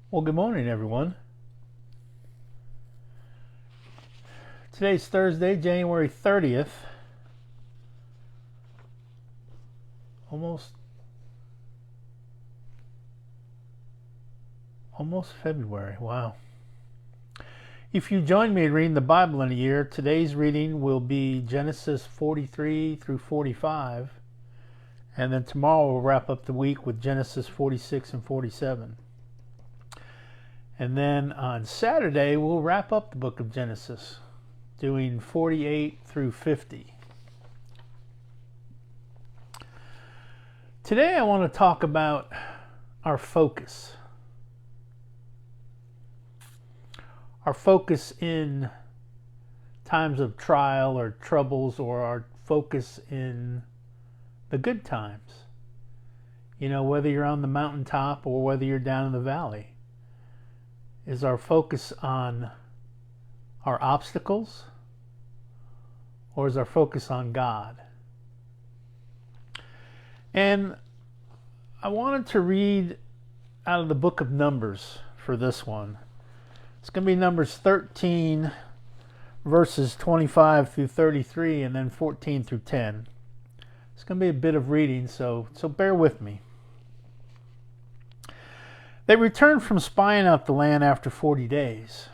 Well, good morning, everyone. Today's Thursday, January 30th. Almost February. Wow. If you join me in reading the Bible in a year, today's reading will be Genesis 43 through 45. And then tomorrow we'll wrap up the week with Genesis 46 and 47. And then on Saturday we'll wrap up the book of Genesis, doing 48 through 50. Today I want to talk about our focus. Our focus in times of trial or troubles, or our focus in the good times. You know, whether you're on the mountaintop or whether you're down in the valley. Is our focus on our obstacles, or is our focus on God? And I wanted to read out of the book of Numbers for this one. It's going to be Numbers 13, verses 25 through 33, and then 14 through 10. It's going to be a bit of reading, so bear with me. They returned from spying out the land after 40 days.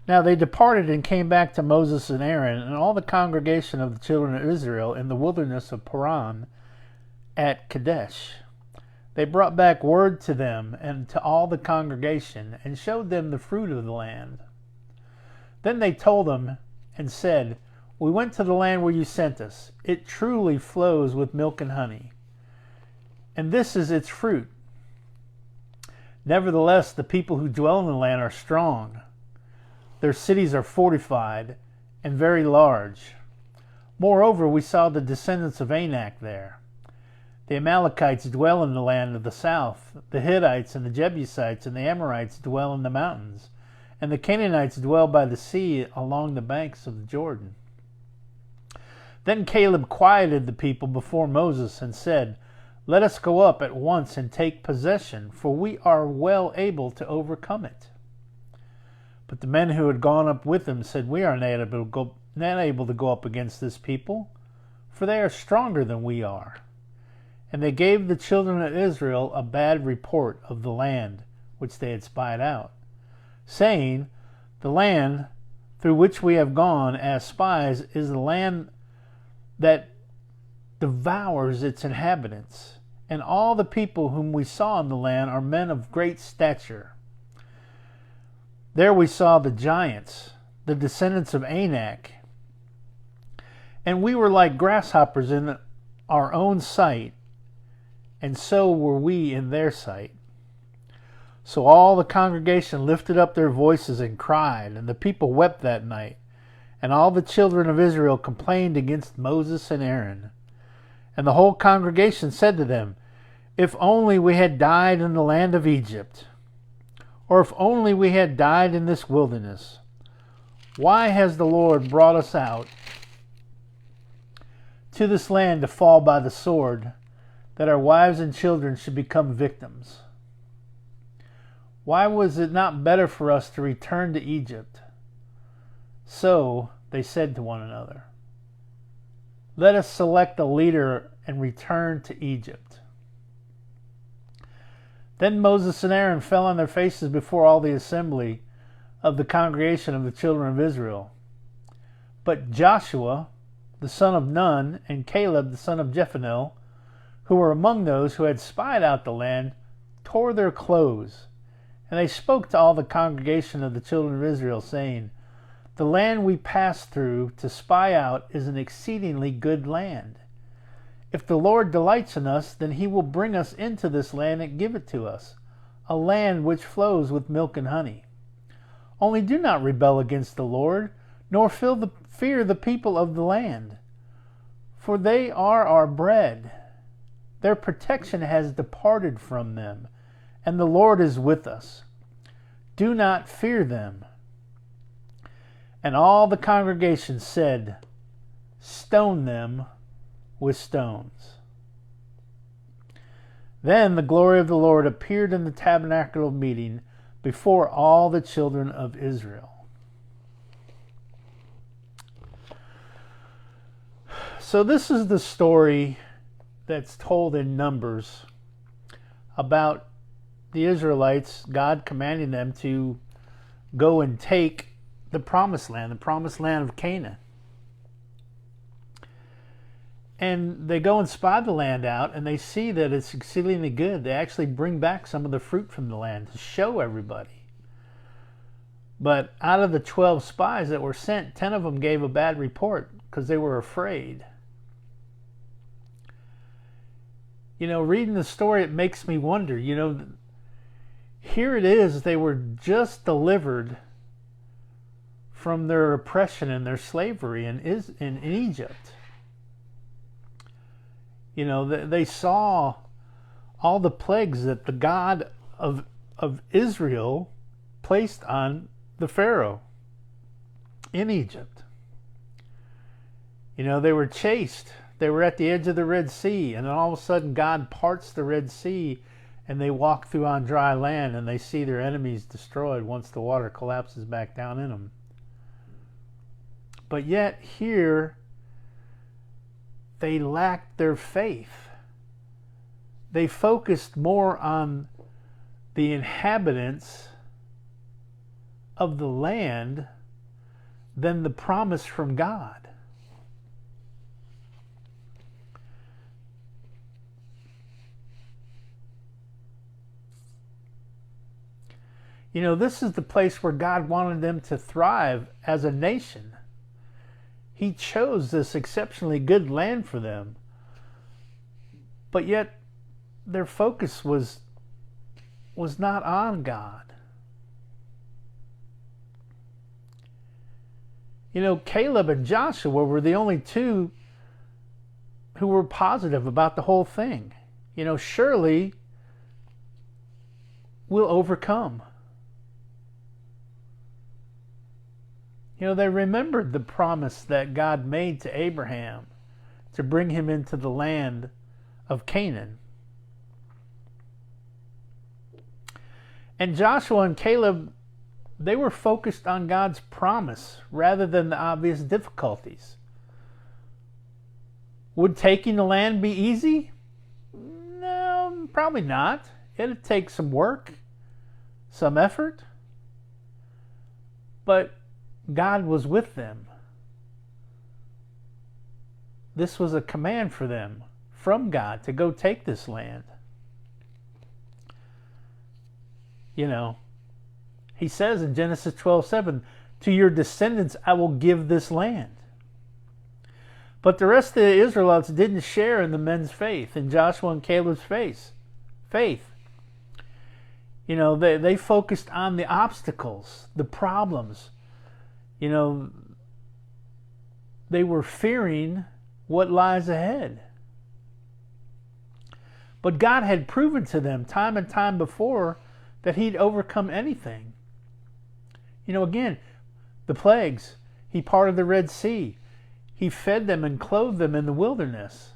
Now they departed and came back to Moses and Aaron and all the congregation of the children of Israel in the wilderness of Paran at Kadesh. They brought back word to them and to all the congregation and showed them the fruit of the land. Then they told them and said, "We went to the land where you sent us. It truly flows with milk and honey, and this is its fruit. Nevertheless, the people who dwell in the land are strong. Their cities are fortified and very large. Moreover, we saw the descendants of Anak there. The Amalekites dwell in the land of the south. The Hittites and the Jebusites and the Amorites dwell in the mountains. And the Canaanites dwell by the sea along the banks of the Jordan." Then Caleb quieted the people before Moses and said, "Let us go up at once and take possession, for we are well able to overcome it." But the men who had gone up with him said, "We are not able to go up against this people, for they are stronger than we are." And they gave the children of Israel a bad report of the land which they had spied out, saying, "The land through which we have gone as spies is the land that devours its inhabitants, and all the people whom we saw in the land are men of great stature. There we saw the giants, the descendants of Anak, and we were like grasshoppers in our own sight, and so were we in their sight." So all the congregation lifted up their voices and cried, and the people wept that night. And all the children of Israel complained against Moses and Aaron. And the whole congregation said to them, "If only we had died in the land of Egypt, or if only we had died in this wilderness. Why has the Lord brought us out to this land to fall by the sword, that our wives and children should become victims? Why was it not better for us to return to Egypt?" So they said to one another, "Let us select a leader and return to Egypt." Then Moses and Aaron fell on their faces before all the assembly of the congregation of the children of Israel. But Joshua, the son of Nun, and Caleb, the son of Jephunneh, who were among those who had spied out the land, tore their clothes. And they spoke to all the congregation of the children of Israel, saying, "The land we passed through to spy out is an exceedingly good land. If the Lord delights in us, then he will bring us into this land and give it to us, a land which flows with milk and honey. Only do not rebel against the Lord, nor fear the people of the land, for they are our bread. Their protection has departed from them, and the Lord is with us. Do not fear them." And all the congregation said, "Stone them with stones." Then the glory of the Lord appeared in the tabernacle of meeting before all the children of Israel. So this is the story that's told in Numbers about the Israelites, God commanding them to go and take the promised land of Canaan. And they go and spy the land out, and they see that it's exceedingly good. They actually bring back some of the fruit from the land to show everybody. But out of the 12 spies that were sent, 10 of them gave a bad report because they were afraid. Reading the story, it makes me wonder, here it is, they were just delivered from their oppression and their slavery in Egypt. They saw all the plagues that the God of Israel placed on the Pharaoh in Egypt. They were chased. They were at the edge of the Red Sea, and then all of a sudden God parts the Red Sea, and they walk through on dry land, and they see their enemies destroyed once the water collapses back down in them. But yet here, they lacked their faith. They focused more on the inhabitants of the land than the promise from God. This is the place where God wanted them to thrive as a nation. He chose this exceptionally good land for them. But yet their focus was not on God. Caleb and Joshua were the only two who were positive about the whole thing. Surely we'll overcome. They remembered the promise that God made to Abraham to bring him into the land of Canaan. And Joshua and Caleb, they were focused on God's promise rather than the obvious difficulties. Would taking the land be easy? No, probably not. It'd take some work, some effort. But God was with them. This was a command for them from God to go take this land. He says in Genesis 12:7, to your descendants I will give this land. But the rest of the Israelites didn't share in the men's faith, in Joshua and Caleb's faith. They focused on the obstacles, the problems. They were fearing what lies ahead. But God had proven to them time and time before that he'd overcome anything. Again, the plagues. He parted the Red Sea. He fed them and clothed them in the wilderness.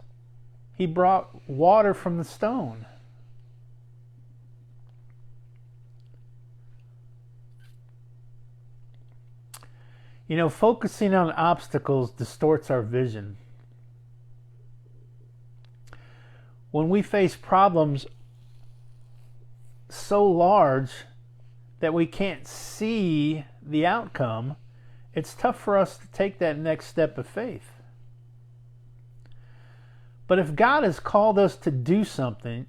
He brought water from the stone. Focusing on obstacles distorts our vision. When we face problems so large that we can't see the outcome, it's tough for us to take that next step of faith. But if God has called us to do something,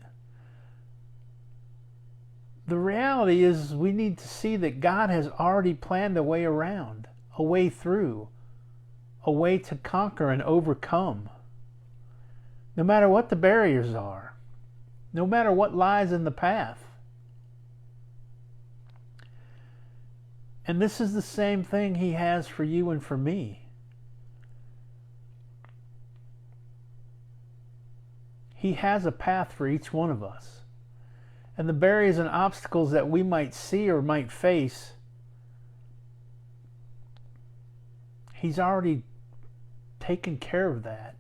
the reality is we need to see that God has already planned a way around, a way through, a way to conquer and overcome. No matter what the barriers are, no matter what lies in the path. And this is the same thing he has for you and for me. He has a path for each one of us. And the barriers and obstacles that we might see or might face, he's already taken care of that.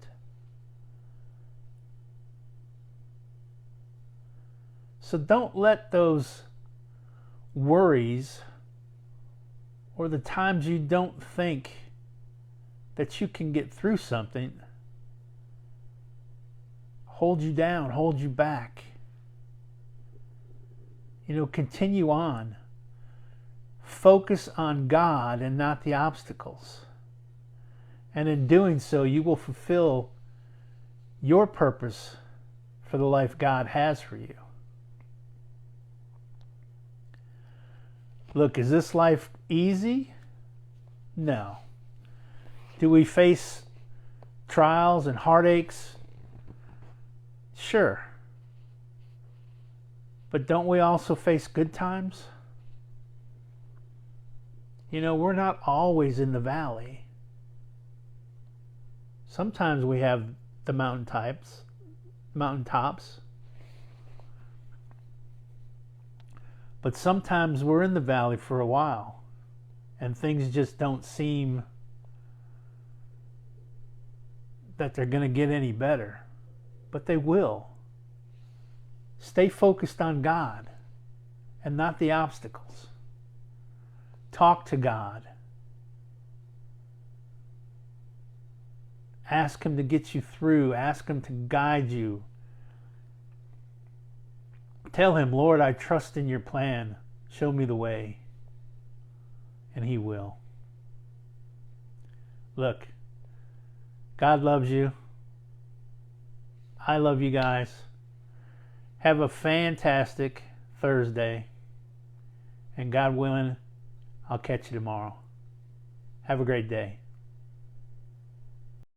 So don't let those worries or the times you don't think that you can get through something hold you down, hold you back. Continue on. Focus on God and not the obstacles. And in doing so, you will fulfill your purpose for the life God has for you. Look, is this life easy? No. Do we face trials and heartaches? Sure. But don't we also face good times? We're not always in the valley. Sometimes we have the mountaintops. But sometimes we're in the valley for a while and things just don't seem that they're going to get any better. But they will. Stay focused on God and not the obstacles. Talk to God. Ask Him to get you through. Ask Him to guide you. Tell Him, Lord, I trust in your plan. Show me the way. And He will. Look, God loves you. I love you guys. Have a fantastic Thursday. And God willing, I'll catch you tomorrow. Have a great day.